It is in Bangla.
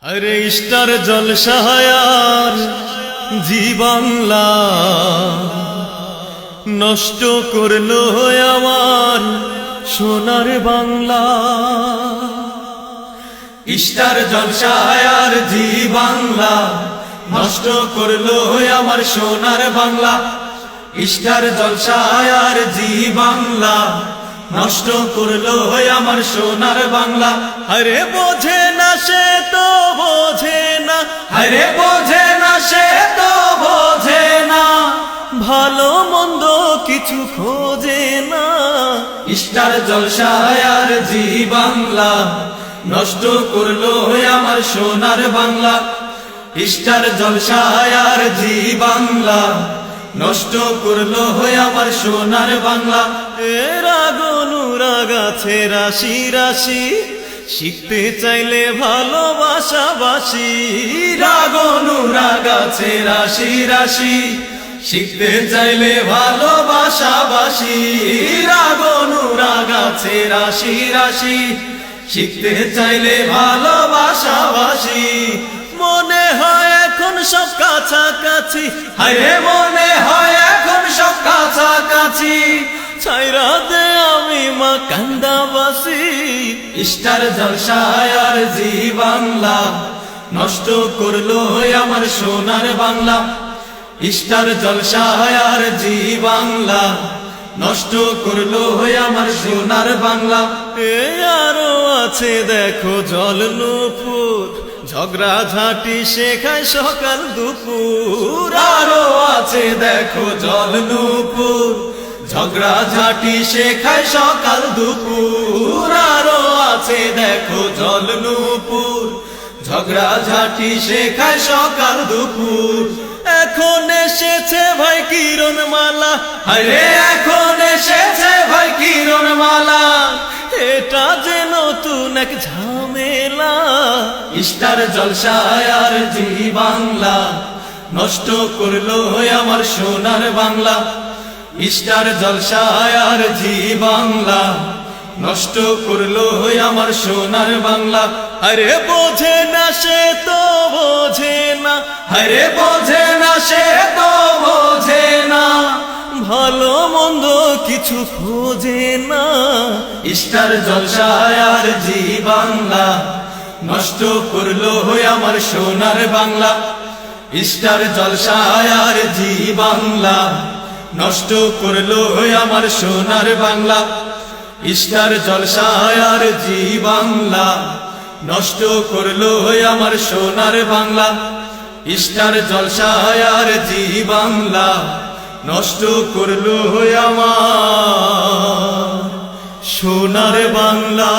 अरे स्टार जलसायार জি বাংলা নষ্ট করলো আমার সোনার বাংলা। স্টার জলসায়ার জি বাংলা নষ্ট করলো আমার সোনার বাংলা। স্টার জলসায়ার জি বাংলা নষ্ট করলো আমার সোনার বাংলা। আরে বোঝে না সে তো বোঝে না, আরে বোঝে না সে তো বোঝে না, ভালো মন্দ কিছু খোঁজে না। স্টার জলসায়ার জি বাংলা নষ্ট করলো আমার সোনার বাংলা। স্টার জলসায়ার জি বাংলা নষ্ট করলো আমার সোনার বাংলা। রাগ অনুরাগ আছে রাশি রাশি, শিখতে চাইলে ভালোবাসা বাসি। রাগ অনুরাগ আছে রাশি রাশি, শিখতে চাইলে ভালোবাসা বাসি। রাগ অনুরাগ আছে রাশি রাশি, শিখতে চাইলে ভালোবাসা বাসি। মনে হয় এখন সব কাছাকাছি, হায়রে মনে হয় এখন সব কাছাকাছি, ছাইরা দে আমি মা কান্দাবাসী। স্টার জলসায়ার জি বাংলা নষ্ট করলো আমার সোনার বাংলা। স্টার জলসায়ার জি বাংলা নষ্ট করলো আমার সোনার বাংলা। আরো আছে দেখো জল নূপুর, ঝগড়া ঝাঁটি শেখায় সকাল দুপুর। আরো আছে দেখো জল নূপুর, ঝগড়া ঝাঁটি শেখায় সকাল দুপুর। আরো আছে দেখো জল নূপুর, ঝগড়া ঝাঁটি শেখায় সকাল দুপুর। এখন এসেছে ভাই কিরণ মালা, আরে এখন এসেছে ভাই কিরণ মালা, এটা যে নতুন এক ঝামেলা। স্টার জলসায়ার জি বাংলা নষ্ট করলো আমার সোনার বাংলা। স্টার জলসায়ার জি বাংলা নষ্ট করলো আমার সোনার বাংলা। আরে বোঝে না সে তো বোঝে না, আরে বোঝে না সে তো বোঝে না, ভালো মন্দ কিছু খোঁজে না। স্টার জলসায়ার জি বাংলা নষ্ট করলো আমার সোনার বাংলা। স্টার জলসায়ার জি বাংলা নষ্ট করলো আমার সোনার বাংলা। স্টার জলসায়ার জি বাংলা নষ্ট করলো আমার সোনার বাংলা। স্টার জলসায়ার জি বাংলা নষ্ট করলো আমার সোনার বাংলা।